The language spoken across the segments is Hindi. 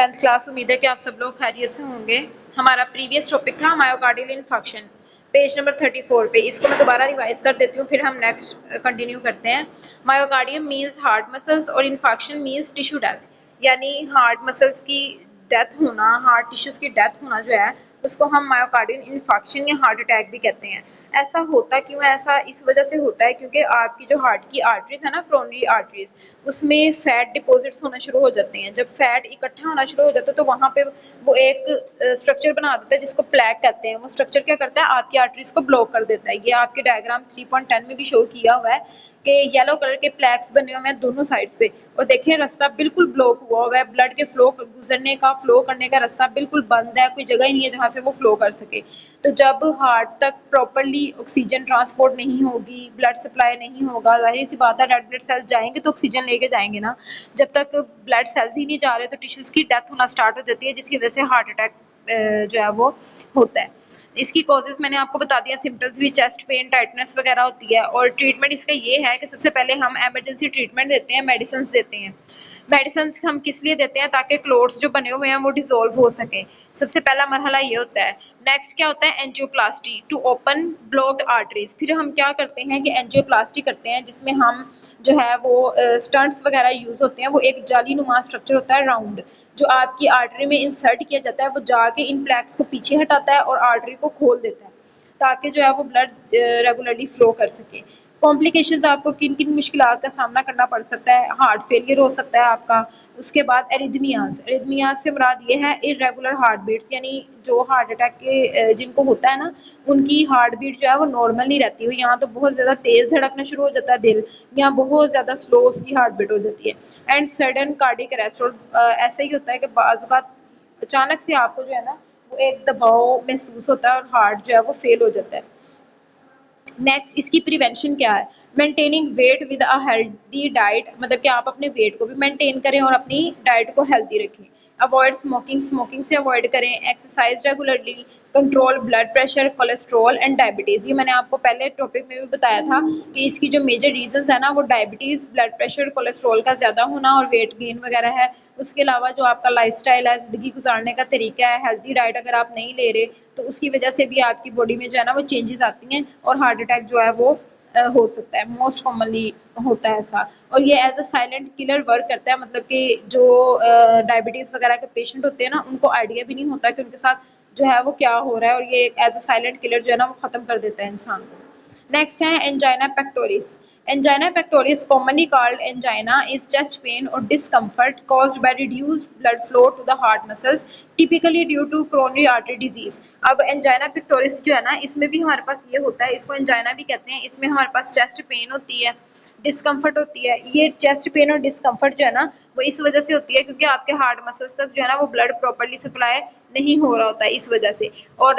10th class. उम्मीद है कि आप सब लोग खैरियत से होंगे। हमारा प्रीवियस टॉपिक था मायोकार्डियल इन्फार्क्शन, पेज नंबर 34 पे। इसको मैं दोबारा रिवाइज कर देती हूँ, फिर हम नेक्स्ट कंटिन्यू करते हैं। मायोकार्डियम मीन्स हार्ट मसल्स और इन्फार्क्शन मीन्स टिश्यू डेथ, यानी हार्ट मसल्स की डेथ होना, हार्ट टिश्यूज की डेथ होना जो है उसको हम मायोकार्डियल इन्फार्क्शन या हार्ट अटैक भी कहते हैं। ऐसा होता क्यों है? ऐसा इस वजह से होता है क्योंकि आपकी जो हार्ट की आर्टरीज है ना, कोरोनरी आर्टरीज, उसमें फैट डिपॉजिट्स होना शुरू हो जाते हैं। जब फैट इकट्ठा होना शुरू हो जाता है तो वहाँ पे वो एक स्ट्रक्चर बना देता है जिसको प्लैक कहते हैं। वो स्ट्रक्चर क्या करता है? आपकी आर्टरीज को ब्लॉक कर देता है। ये आपके डायग्राम 3.10 में भी शो किया हुआ है कि येलो कलर के प्लैक्स बने हुए हैं दोनों साइड्स पे, और देखें रास्ता बिल्कुल ब्लॉक हुआ हुआ है। ब्लड के फ्लो करने का रास्ता बिल्कुल बंद है, कोई जगह ही नहीं है जहाँ से वो फ्लो कर सके। तो जब हार्ट तक प्रॉपरली ऑक्सीजन ट्रांसपोर्ट नहीं होगी, ब्लड सप्लाई नहीं होगा, जाहिर सी बात है रेड ब्लड सेल्स जाएंगे तो ऑक्सीजन लेके जाएंगे ना। जब तक ब्लड सेल्स ही नहीं जा रहे तो टिश्यूज की डेथ होना स्टार्ट हो जाती है, जिसकी वजह से हार्ट अटैक जो है वो होता है। इसकी कॉजेज मैंने आपको बता दिया, सिम्टम्स भी चेस्ट पेन, टाइटनेस वगैरह होती है। और ट्रीटमेंट इसका ये है कि सबसे पहले हम इमरजेंसी ट्रीटमेंट देते हैं, मेडिसिन देते हैं। मेडिसिन हम किस लिए देते हैं? ताकि क्लोट्स जो बने हुए हैं वो डिसॉल्व हो सके। सबसे पहला मरहला ये होता है। नेक्स्ट क्या होता है? Angioplasty to open blocked arteries. फिर हम क्या करते हैं कि एंजियोप्लास्टी करते हैं, जिसमें हम जो है वो स्टंट्स वगैरह यूज होते हैं। वो एक जाली नुमा स्ट्रक्चर होता है राउंड, जो आपकी आर्टरी में इंसर्ट किया जाता है। वो जाके इन प्लैक्स को पीछे हटाता है और आर्टरी को खोल देता है, ताकि जो है वो ब्लड रेगुलरली फ्लो कर सके। कॉम्प्लिकेशंस आपको किन किन मुश्किलात का सामना करना पड़ सकता है? हार्ट फेलियर हो सकता है आपका। उसके बाद एरिथमियाज से मुराद ये है इरेगुलर हार्ट बीट्स, यानी जो हार्ट अटैक के जिनको होता है ना, उनकी हार्ट बीट जो है वो नॉर्मल नहीं रहती हुई। यहाँ तो बहुत ज़्यादा तेज़ धड़कना शुरू हो जाता है दिल, यहाँ बहुत ज़्यादा स्लो उसकी हार्ट बीट हो जाती है। एंड सडन कार्डियक अरेस्ट, ऐसा ही होता है कि बाज़ औक़ात अचानक से आपको जो है ना वो एक दबाव महसूस होता है और हार्ट जो है वो फेल हो जाता है। नेक्स्ट, इसकी प्रिवेंशन क्या है? Maintaining weight with a healthy diet, मतलब कि आप अपने वेट को भी मेंटेन करें और अपनी डाइट को हेल्दी रखें। अवॉइड स्मोकिंग से अवॉइड करें। Exercise regularly. Control blood pressure, cholesterol and diabetes. ये मैंने आपको पहले टॉपिक में भी बताया था कि इसकी जो मेजर रीजंस है ना वो डायबिटीज़, ब्लड प्रेशर, कोलेस्ट्रॉल का ज़्यादा होना और वेट गेन वगैरह है। उसके अलावा जो आपका लाइफस्टाइल है, ज़िंदगी गुजारने का तरीका है, हेल्दी डाइट अगर आप नहीं ले रहे तो उसकी वजह से भी आपकी बॉडी में जो है ना वो चेंजेस आती हैं और हार्ट अटैक जो है वो हो सकता है। मोस्ट कॉमनली होता है ऐसा, और ये as a silent killer work करता है। मतलब कि जो डायबिटीज़ वगैरह के पेशेंट होते हैं ना, उनको आइडिया भी नहीं होता कि उनके साथ जो है वो क्या हो रहा है, और ये एज अ साइलेंट किलर जो है ना वो ख़त्म कर देता है इंसान को। नेक्स्ट है angina pectoris. Angina pectoris, commonly called angina, is chest pain or discomfort caused by reduced blood flow to the heart muscles, typically due to coronary artery disease. अब angina pectoris जो है ना, इसमें भी हमारे पास ये होता है, इसको angina भी कहते हैं। इसमें हमारे पास चेस्ट पेन होती है, डिस्कम्फर्ट होती है। ये चेस्ट पेन और डिस्कम्फर्ट जो है ना वो इस वजह से होती है क्योंकि आपके हार्ट मसल्स तक जो है ना वो ब्लड प्रॉपरली सप्लाई नहीं हो रहा होता है इस वजह से। और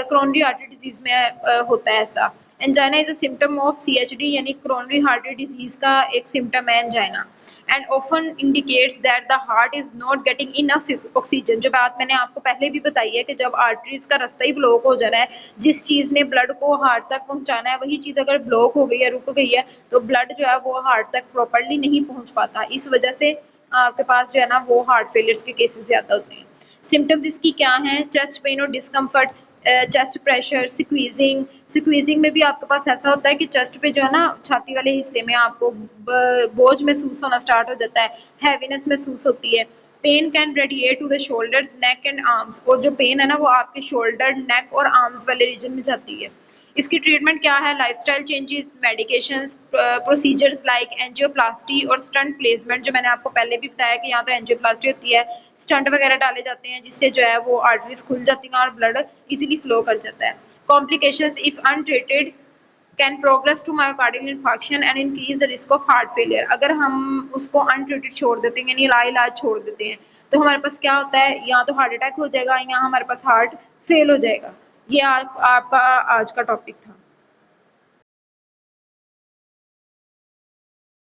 कोरोनरी आर्टरी डिजीज में होता है ऐसा। Angina is a symptom of CHD, यानी कोरोनरी आर्टरी डिजीज का एक सिम्टम है angina, and often indicates that the heart is not getting enough oxygen. जो बात मैंने आपको पहले भी बताई है कि जब आर्टरीज का रास्ता ही ब्लॉक हो जा रहा है, जिस चीज ने ब्लड को हार्ट तक पहुंचाना है वही चीज अगर ब्लॉक हो गई है, रुक गई है, तो ब्लड जो है वो हार्ट तक प्रॉपरली नहीं पहुंच पाता। इस वजह से आपके पास जो है ना वो हार्ट फेलियर्स के केसेस ज्यादा होते हैं। सिम्टम्स इसकी क्या हैं? चेस्ट पेन और डिस्कम्फर्ट, चेस्ट प्रेशर, स्क्वीजिंग में भी आपके पास ऐसा होता है कि चेस्ट पे जो है ना छाती वाले हिस्से में आपको बोझ महसूस होना स्टार्ट हो जाता है, हैवीनेस महसूस होती है। Pain can radiate to the shoulders, neck and arms, और जो पेन है ना वो आपके शोल्डर, नेक और आर्म्स वाले रीजन में जाती है। इसकी ट्रीटमेंट क्या है? Lifestyle changes, medications, procedures like angioplasty और स्टंट प्लेसमेंट। जो मैंने आपको पहले भी बताया कि यहाँ तो एंजियोप्लास्टी होती है, स्टंट वगैरह डाले जाते हैं जिससे जो है वो आर्टरीज खुल जाती हैं और ब्लड इजीली फ्लो कर जाता है। Complications if untreated can progress to myocardial infarction and increase the risk of heart failure. अगर हम उसको अनट्रीटेड छोड़ देते हैं, यानी लाइलाज छोड़ देते हैं, तो हमारे पास क्या होता है? या तो हार्ट अटैक हो जाएगा या हमारे पास हार्ट फेल हो जाएगा। ये आपका आज का टॉपिक था।